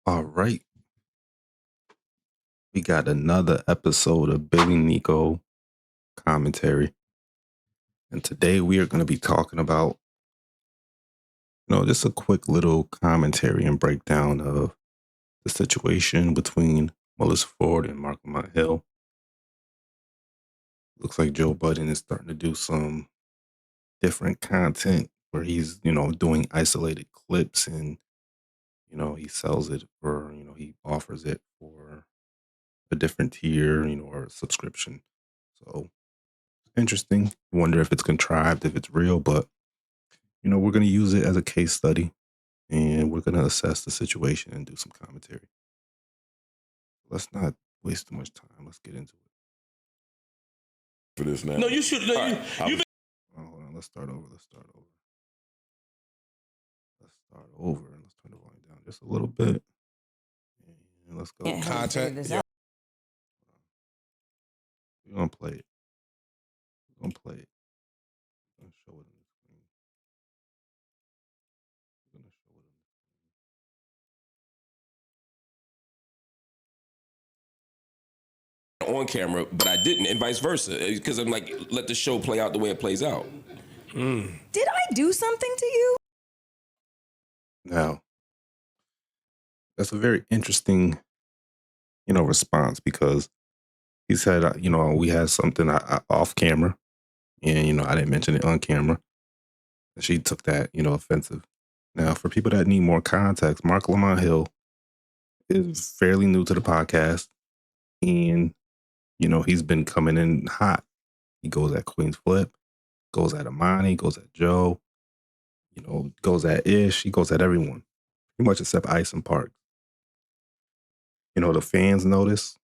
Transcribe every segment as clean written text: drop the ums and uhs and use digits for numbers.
All right. We got another episode of BILLINICO commentary. And today we are going to be talking about, just a quick little commentary and breakdown of the situation between Melyssa Ford and Marc Lamont. Looks like Joe Budden is starting to do some different content where he's, doing isolated clips and, he sells it for, he offers it for a different tier, or a subscription. So interesting. Wonder if it's contrived, if it's real, but we're going to use it as a case study and we're going to assess the situation and do some commentary. Let's not waste too much time. Let's get into it. For this now. No, you should. No, you hold on. Let's start over. Let's start over and let's turn the volume down just a little bit. And let's go. Content. Yeah. We're going to play it. We're going to play it. We're going to show it on the screen. We're going to show it on the screen. on camera, but I didn't, and vice versa, because I'm like, let the show play out the way it plays out. Did I do something to you? Now, that's a very interesting, response because he said, we had something off camera and, I didn't mention it on camera. And she took that, offensive. Now, for people that need more context, Marc Lamont is fairly new to the podcast and, he's been coming in hot. He goes at QueenzFlip, goes at Amani, goes at Joe, goes at Ish, he goes at everyone, pretty much except Ice and Park. The fans notice,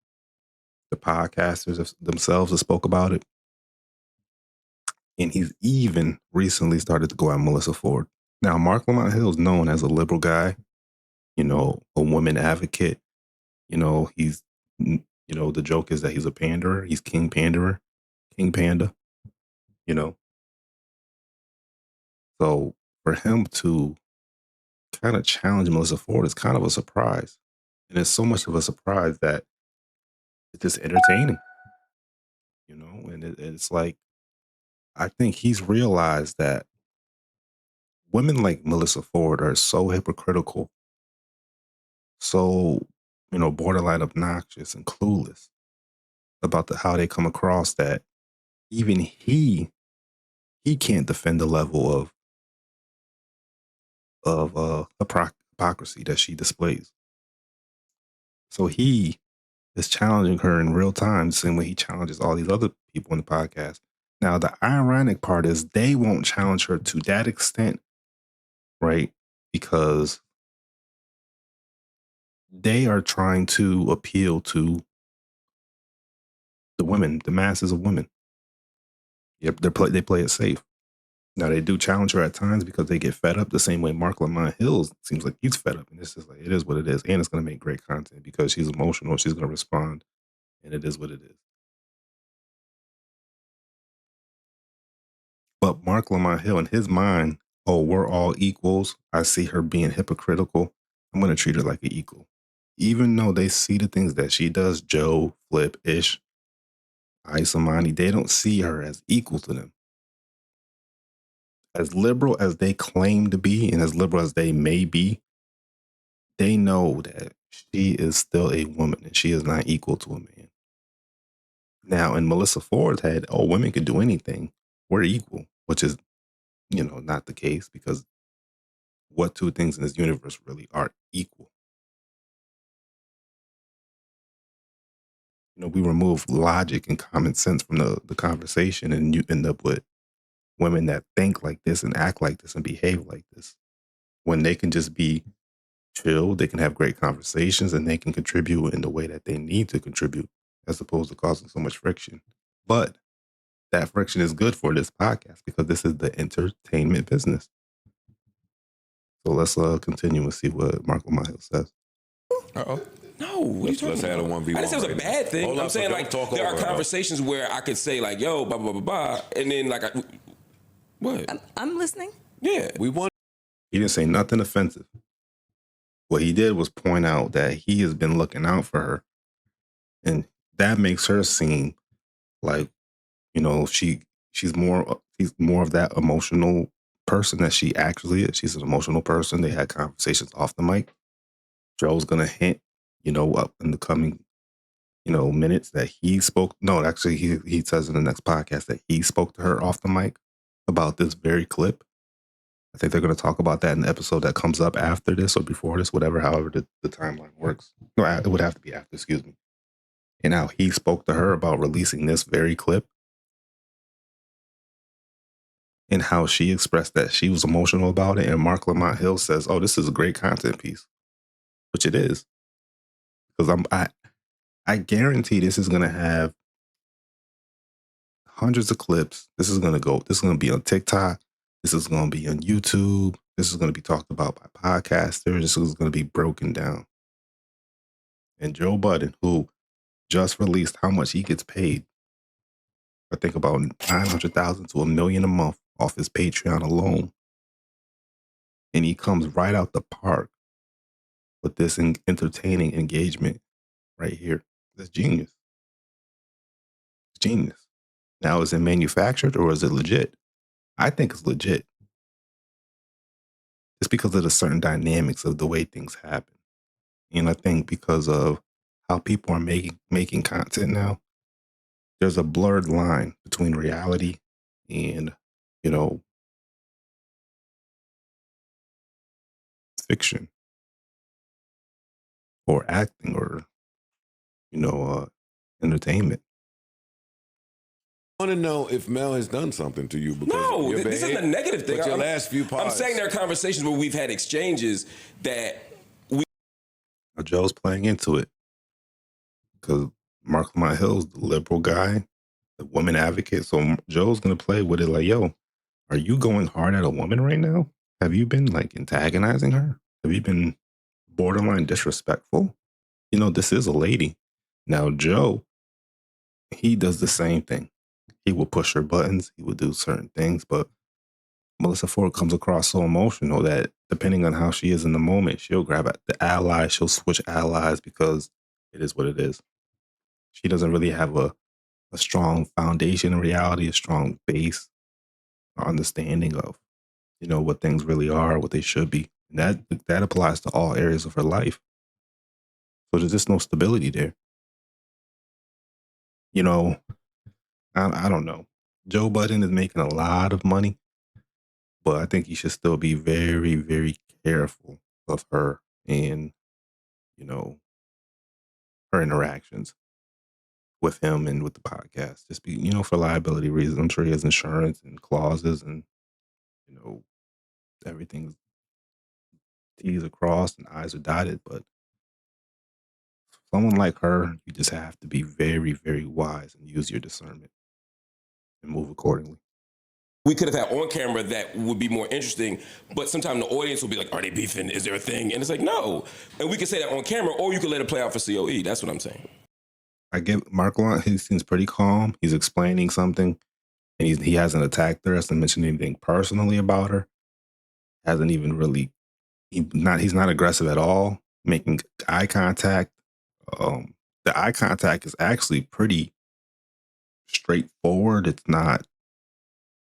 the podcasters themselves have spoke about it. And he's even recently started to go at Melyssa Ford. Now, Marc Lamont is known as a liberal guy, a woman advocate. He's, the joke is that he's a panderer. He's King Panderer, King Panda, So for him to kind of challenge Melyssa Ford is kind of a surprise. And it's so much of a surprise that it's just entertaining, and it's like, I think he's realized that women like Melyssa Ford are so hypocritical, so, borderline obnoxious and clueless about how they come across that even he can't defend the level of hypocrisy that she displays. So he is challenging her in real time, the same way he challenges all these other people in the podcast. Now, the ironic part is they won't challenge her to that extent, right? Because they are trying to appeal to the women, the masses of women. Yep, they play it safe. Now, they do challenge her at times because they get fed up the same way Marc Lamont seems like he's fed up. And it's just like, it is what it is. And it's going to make great content because she's emotional. She's going to respond. And it is what it is. But Marc Lamont in his mind, oh, we're all equals. I see her being hypocritical. I'm going to treat her like an equal. Even though they see the things that she does, Joe, Flip, Ish, Isamani, they don't see her as equal to them. As liberal as they claim to be and as liberal as they may be, they know that she is still a woman and she is not equal to a man. Now, in Melyssa Ford's head, oh, women can do anything. We're equal, which is, not the case, because what two things in this universe really are equal? We remove logic and common sense from the conversation, and you end up with women that think like this and act like this and behave like this, when they can just be chill, they can have great conversations, and they can contribute in the way that they need to contribute, as opposed to causing so much friction. But that friction is good for this podcast because this is the entertainment business. So let's continue and see what Marc Lamont says. Uh-oh. No, what are you talking about? Let's add a 1v1. I didn't say it was a bad thing. Hold I'm up, saying, don't like, talk there are over her, conversations where I could say, like, yo, blah, blah, blah, blah, and then, like, what? I'm listening. Yeah. We want. He didn't say nothing offensive. what he did was point out that he has been looking out for her. And that makes her seem like, she's more of that emotional person that she actually is. She's an emotional person. They had conversations off the mic. Joe's gonna hint, up in the coming, minutes that he spoke. No, actually, he says in the next podcast that he spoke to her off the mic about this very clip. I think they're going to talk about that in the episode that comes up after this or before this, however the timeline works. No, it would have to be after, excuse me. And how he spoke to her about releasing this very clip and how she expressed that she was emotional about it. And Marc Lamont Hill says, "Oh, this is a great content piece," which it is. Because I guarantee this is going to have hundreds of clips. This is going to be on TikTok. This is going to be on YouTube. This is going to be talked about by podcasters. This is going to be broken down. And Joe Budden, who just released how much he gets paid, I think about $900,000 to $1 million a month off his Patreon alone. And he comes right out the park with this entertaining engagement right here. That's genius. It's genius. Now, is it manufactured or is it legit? I think it's legit. It's because of the certain dynamics of the way things happen. And I think because of how people are making content now, there's a blurred line between reality and, fiction or acting or, entertainment. I want to know if Mel has done something to you. Because No, this isn't a negative thing. But your last few parts. I'm saying there are conversations where we've had exchanges that Joe's playing into it because Marc Lamont Hill's the liberal guy, the woman advocate. So Joe's going to play with it like, yo, are you going hard at a woman right now? Have you been like antagonizing her? Have you been borderline disrespectful? This is a lady. Now, Joe, he does the same thing. He will push her buttons. He will do certain things. But Melyssa Ford comes across so emotional that depending on how she is in the moment, she'll grab at the allies. She'll switch allies because it is what it is. She doesn't really have a strong foundation in reality, a strong base or understanding of, what things really are, what they should be. And that applies to all areas of her life. So there's just no stability there. I don't know. Joe Budden is making a lot of money, but I think he should still be very, very careful of her and, her interactions with him and with the podcast. Just be, for liability reasons. I'm sure he has insurance and clauses and, everything's T's are crossed and I's are dotted. But someone like her, you just have to be very, very wise and use your discernment and move accordingly. we could have had on camera that would be more interesting, but sometimes the audience will be like, are they beefing? Is there a thing? And it's like, no. And we could say that on camera, or you could let it play out for COE. That's what I'm saying. I get Marc Lamont, he seems pretty calm. He's explaining something, and he hasn't attacked her, hasn't mentioned anything personally about her. Hasn't even really, he's not aggressive at all, making eye contact. The eye contact is actually pretty straightforward. It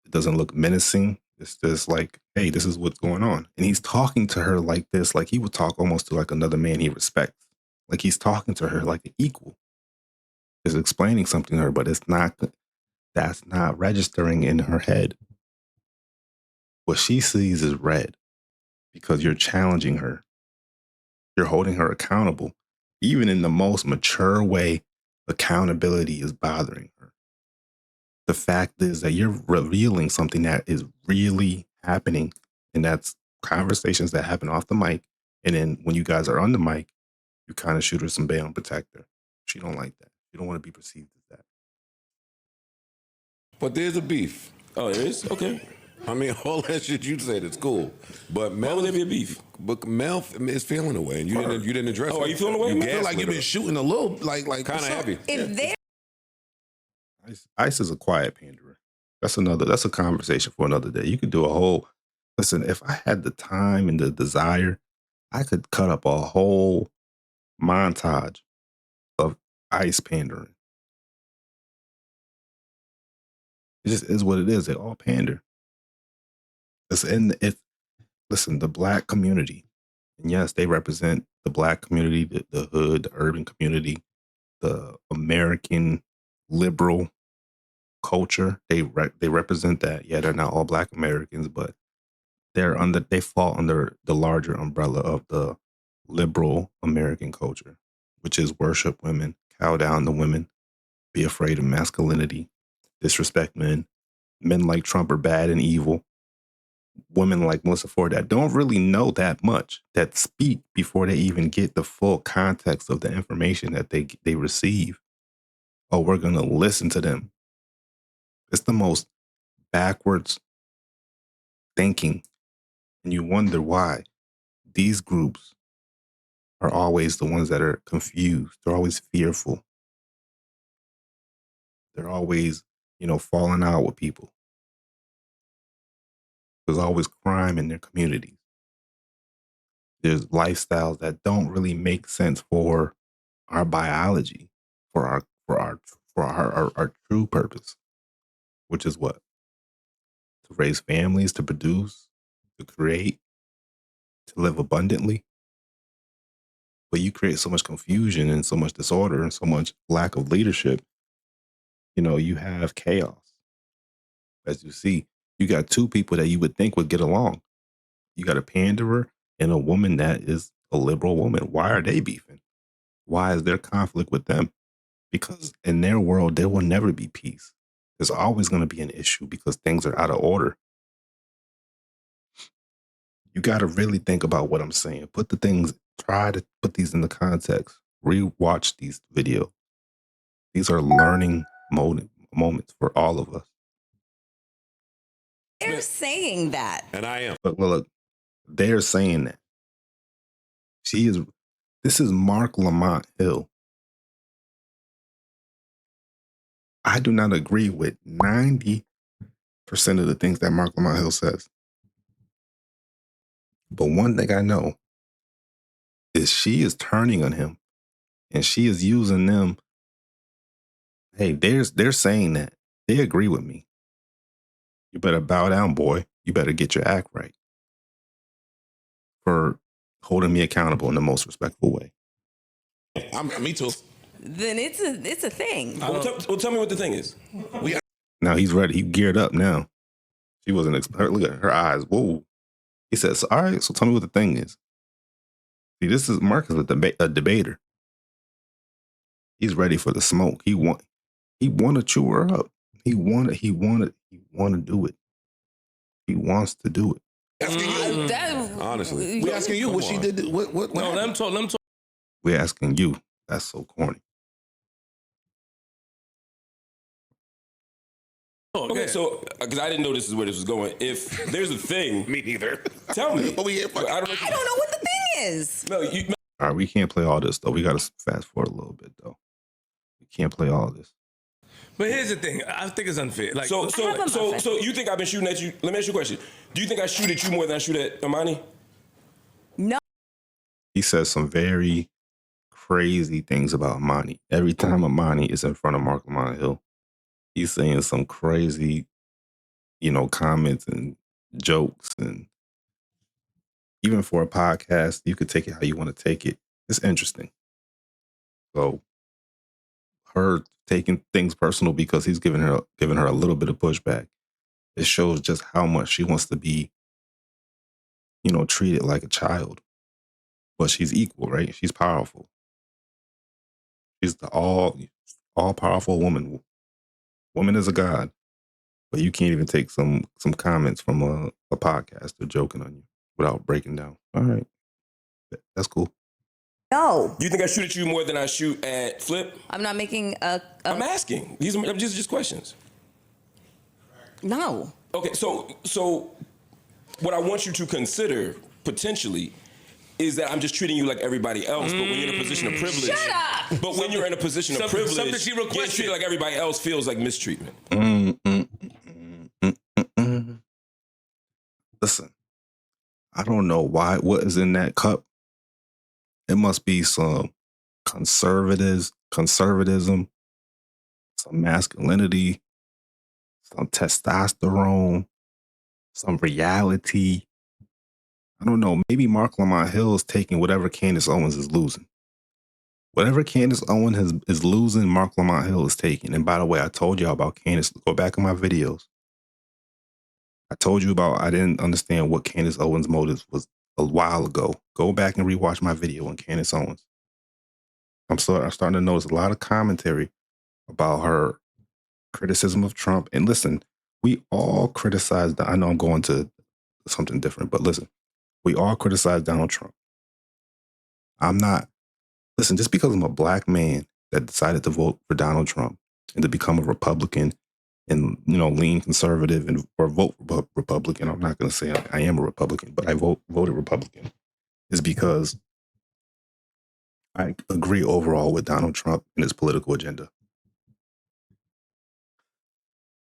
doesn't look menacing. It's just like, hey, this is what's going on. And he's talking to her like this, like he would talk almost to like another man he respects. Like he's talking to her like an equal. Is explaining something to her, but that's not registering in her head. What she sees is red because you're challenging her. You're holding her accountable. Even in the most mature way, accountability is bothering her. The fact is that you're revealing something that is really happening, and that's conversations that happen off the mic. And then when you guys are on the mic, you kind of shoot her some bail and protect her. She don't like that. You don't want to be perceived as that. But there's a beef. Oh, there is? Okay. I mean, all that shit you said is cool, but Mel, Why would there be a beef? But Mel is feeling away, and you didn't address. Oh, it. are you feeling away? You Man? feel like you've been shooting a little, like kind of heavy. If there Ice is a quiet panderer. That's a conversation for another day. You could do a whole, listen, if I had the time and the desire, I could cut up a whole montage of ICE pandering. It just is what it is. They all pander. Listen, the black community, and yes, they represent the black community, the hood, the urban community, the American liberal culture. They represent that. Yeah, they're not all black Americans, but they fall under the larger umbrella of the liberal American culture, which is worship women, cow down to women, be afraid of masculinity, disrespect men. Men like Trump are bad and evil. Women like Melyssa Ford that don't really know that much, that speak before they even get the full context of the information that they receive. Oh, we're going to listen to them. It's the most backwards thinking. And you wonder why these groups are always the ones that are confused. They're always fearful. They're always, falling out with people. There's always crime in their communities. There's lifestyles that don't really make sense for our biology, for our true purpose, which is what? To raise families, to produce, to create, to live abundantly. But you create so much confusion and so much disorder and so much lack of leadership. You have chaos. As you see, you got two people that you would think would get along. You got a panderer and a woman that is a liberal woman. Why are they beefing? Why is there conflict with them? Because in their world, there will never be peace. There's always going to be an issue because things are out of order. You got to really think about what I'm saying. Try to put these into context. Rewatch these videos. These are learning moments for all of us. They're saying that. And I am. But look, they're saying that. This is Marc Lamont Hill. I do not agree with 90% of the things that Marc Lamont Hill says. But one thing I know is she is turning on him and she is using them. Hey, they're saying that. They agree with me. You better bow down, boy. You better get your act right for holding me accountable in the most respectful way. Me too. Then it's a thing. Tell me what the thing is. Now he's ready. He geared up now. She wasn't look at her eyes. Whoa. He says, all right, so tell me what the thing is. See, Marc is a debater. He's ready for the smoke. He want to chew her up. He want to do it. He wants to do it. Honestly, we're asking you what she did. What No, let him talk. We're asking you. That's so corny. Okay, so because I didn't know this is where this was going. If there's a thing, Me neither. tell me. But we I don't know. I don't know what the thing is. No, All right, we can't play all this, though. We got to fast forward a little bit, though. We can't play all this. But here's the thing. I think it's unfair. Like, So you think I've been shooting at you? Let me ask you a question. Do you think I shoot at you more than I shoot at Amani? No. He says some very crazy things about Amani. Every time Amani is in front of Marc Lamont Hill, he's saying some crazy, comments and jokes. And even for a podcast, you could take it how you want to take it. It's interesting. So her taking things personal because he's giving her a little bit of pushback. It shows just how much she wants to be, treated like a child. But she's equal, right? She's powerful. She's the all powerful woman. Woman is a god. But you can't even take some comments from a podcaster joking on you without breaking down. All right. That's cool. No. Do you think I shoot at you more than I shoot at Flip? I'm not making I'm asking. These are just questions. No. Okay, so what I want you to consider potentially is that I'm just treating you like everybody else, but when you're in a position of privilege. Shut up! But when you're in a position of privilege, something she getting requested. treated like everybody else feels like mistreatment. Listen, I don't know what is in that cup, it must be some conservatism, some masculinity, some testosterone, some reality. I don't know. Maybe Marc Lamont Hill is taking whatever Candace Owens is losing. Whatever Candace Owens is losing, Marc Lamont Hill is taking. And by the way, I told y'all about Candace. Go back in my videos. I told you about I didn't understand what Candace Owens' motives was a while ago. Go back and rewatch my video on Candace Owens. I'm starting to notice a lot of commentary about her criticism of Trump. And listen, we all criticize, I know I'm going to something different, but listen, we all criticize Donald Trump. Listen, just because I'm a black man that decided to vote for Donald Trump and to become a Republican and, lean conservative or vote Republican, I'm not going to say I am a Republican, but I voted Republican, is because I agree overall with Donald Trump and his political agenda.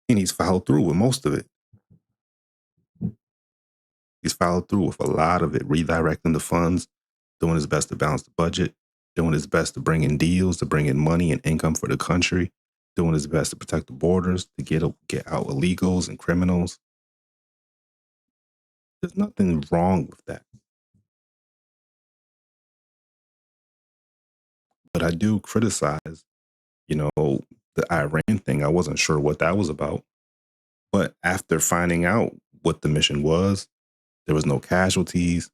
And he's followed through with most of it. He's followed through with a lot of it, redirecting the funds, doing his best to balance the budget, doing his best to bring in deals, to bring in money and income for the country, doing his best to protect the borders, to get out illegals and criminals. There's nothing wrong with that. But I do criticize, the Iran thing. I wasn't sure what that was about. But after finding out what the mission was, there was no casualties.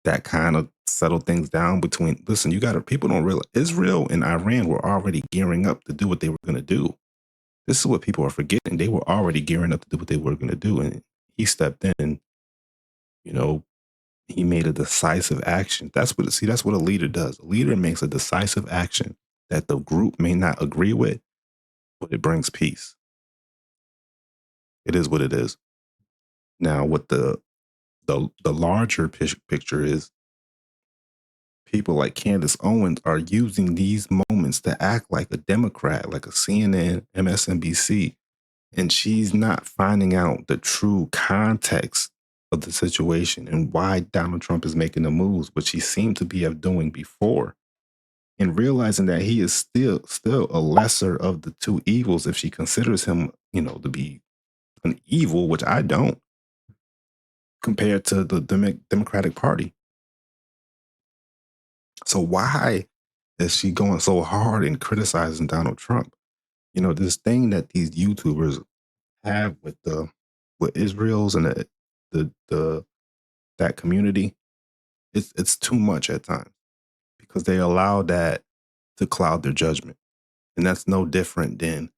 That kind of settled things down between, listen, people don't realize Israel and Iran were already gearing up to do what they were going to do. This is what people are forgetting. They were already gearing up to do what they were going to do. And he stepped in, he made a decisive action. That's what a leader does. A leader makes a decisive action that the group may not agree with, but it brings peace. It is what it is. Now, what the larger picture is, people like Candace Owens are using these moments to act like a Democrat, like a CNN, MSNBC, and she's not finding out the true context of the situation and why Donald Trump is making the moves, which he seemed to be doing before, and realizing that he is still a lesser of the two evils if she considers him, to be an evil, which I don't, compared to the Democratic Party. So why is she going so hard and criticizing Donald Trump? This thing that these YouTubers have with Israel's and that community, it's too much at times, because they allow that to cloud their judgment. And that's no different than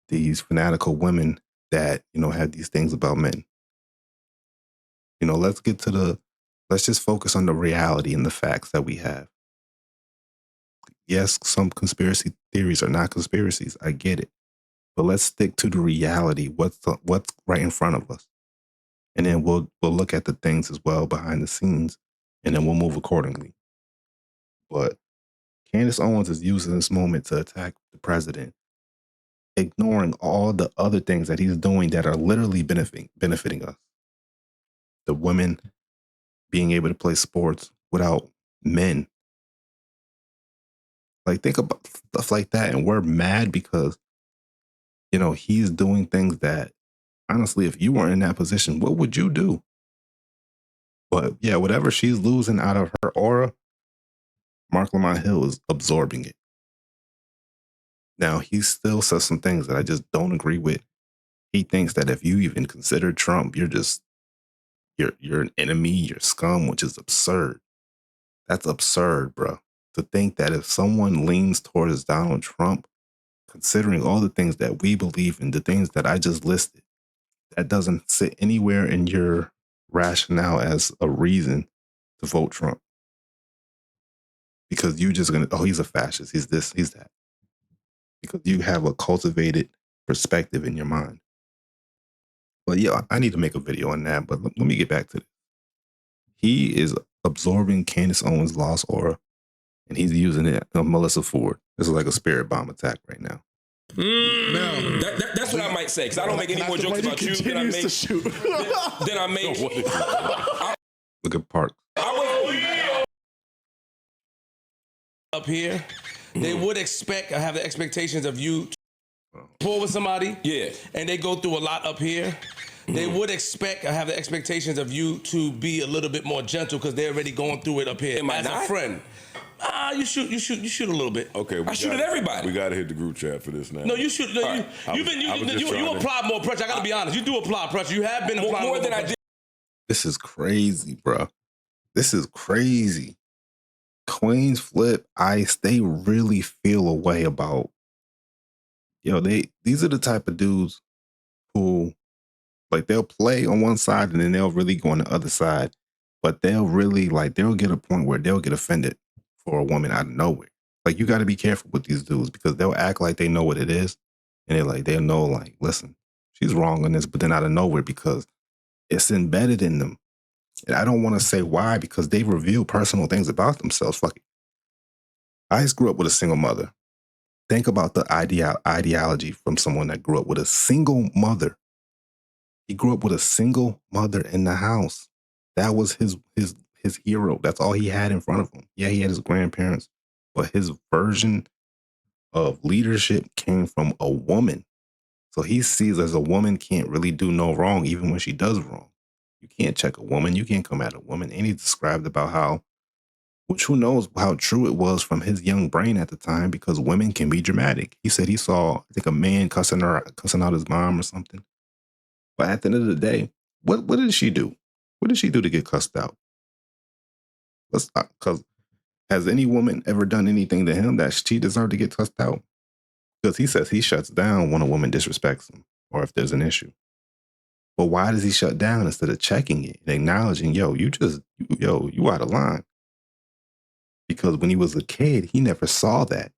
these fanatical women that, have these things about men. Let's just focus on the reality and the facts that we have. Yes, some conspiracy theories are not conspiracies. I get it. But let's stick to the reality. What's right in front of us? And then we'll look at the things as well behind the scenes, and then we'll move accordingly. But Candace Owens is using this moment to attack the president, ignoring all the other things that he's doing that are literally benefiting us. The women being able to play sports without men. Like, think about stuff like that. And we're mad because, he's doing things that, honestly, if you weren't in that position, what would you do? But yeah, whatever she's losing out of her aura, Marc Lamont Hill is absorbing it. Now, he still says some things that I just don't agree with. He thinks that if you even consider Trump, you're an enemy, you're scum, which is absurd. That's absurd, bro. To think that if someone leans towards Donald Trump, considering all the things that we believe in, the things that I just listed, that doesn't sit anywhere in your rationale as a reason to vote Trump. Because you're just he's a fascist, he's this, he's that. Because you have a cultivated perspective in your mind. But yeah, I need to make a video on that, but let me get back to this. He is absorbing Candace Owens' lost aura, and he's using it on Melyssa Ford. This is like a spirit bomb attack right now. That's what I might say, because I don't make any more jokes about you than I make. Look at Park. up here, they would expect or have the expectations of you to pull with somebody. Yeah. And they go through a lot up here. They would expect or have the expectations of you to be a little bit more gentle because they're already going through it up here. Am I As not? a friend. You shoot a little bit. Okay, I shoot at everybody. We got to hit the group chat for this now. No, you shoot. No, you apply more pressure. I gotta be honest. You do apply pressure. You have been applying more than I did. This is crazy, bro. This is crazy. QueenzFlip, Ice, they really feel a way about, these are the type of dudes who, like, they'll play on one side and then they'll really go on the other side. But they'll really, they'll get a point where they'll get offended for a woman out of nowhere. Like, you got to be careful with these dudes because they'll act like they know what it is. And they'll know, listen, she's wrong on this, but then out of nowhere because it's embedded in them. And I don't want to say why because they reveal personal things about themselves. Fuck it. Ice grew up with a single mother. Think about the ideology from someone that grew up with a single mother. He grew up with a single mother in the house. That was his hero. That's all he had in front of him. Yeah, he had his grandparents, but his version of leadership came from a woman. So he sees as a woman can't really do no wrong, even when she does wrong. You can't check a woman. You can't come at a woman. And he described about how, which who knows how true it was from his young brain at the time, because women can be dramatic. He said he saw, I think, a man cussing out his mom or something. But at the end of the day, what did she do? What did she do to get cussed out? Because has any woman ever done anything to him that she deserved to get cussed out? Because he says he shuts down when a woman disrespects him or if there's an issue. But why does he shut down instead of checking it and acknowledging, you out of line? Because when he was a kid, he never saw that.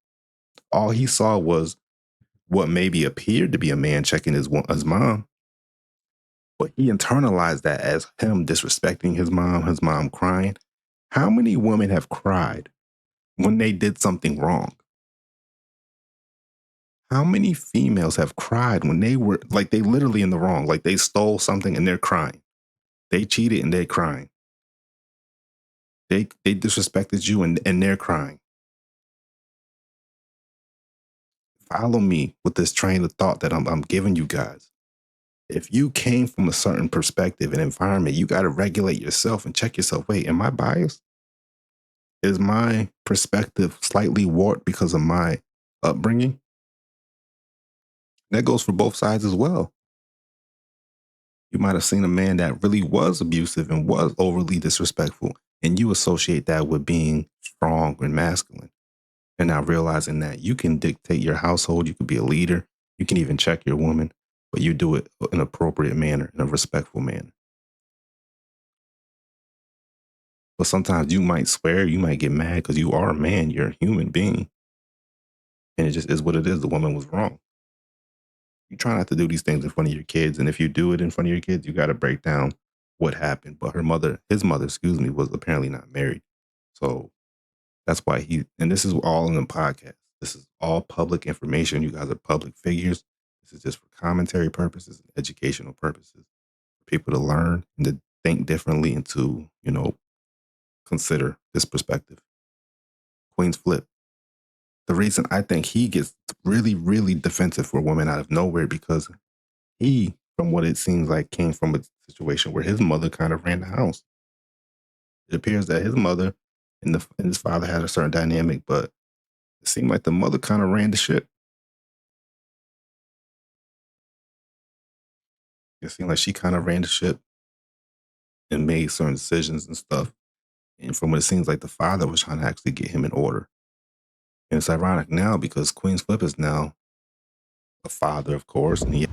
All he saw was what maybe appeared to be a man checking his mom. But he internalized that as him disrespecting his mom crying. How many women have cried when they did something wrong? How many females have cried when they were, they literally in the wrong, like they stole something and they're crying. They cheated and they're crying. They disrespected you and they're crying. Follow me with this train of thought that I'm giving you guys. If you came from a certain perspective and environment, you got to regulate yourself and check yourself. Wait, am I biased? Is my perspective slightly warped because of my upbringing? That goes for both sides as well. You might have seen a man that really was abusive and was overly disrespectful, and you associate that with being strong and masculine. And now realizing that you can dictate your household, you can be a leader, you can even check your woman, but you do it in an appropriate manner, in a respectful manner. But sometimes you might swear, you might get mad because you are a man, you're a human being. And it just is what it is. The woman was wrong. You try not to do these things in front of your kids. And if you do it in front of your kids, you got to break down what happened. But his mother, was apparently not married. So that's why and this is all in the podcast. This is all public information. You guys are public figures. This is just for commentary purposes, and educational purposes, for people to learn and to think differently and to, consider this perspective. QueenzFlip. The reason I think he gets really, really defensive for women out of nowhere because he, from what it seems like, came from a situation where his mother kind of ran the house. It appears that his mother and his father had a certain dynamic, but it seemed like the mother kind of ran the ship. It seemed like she kind of ran the ship and made certain decisions and stuff. And from what it seems like, the father was trying to actually get him in order. And it's ironic now because QueenzFlip is now a father, of course, and he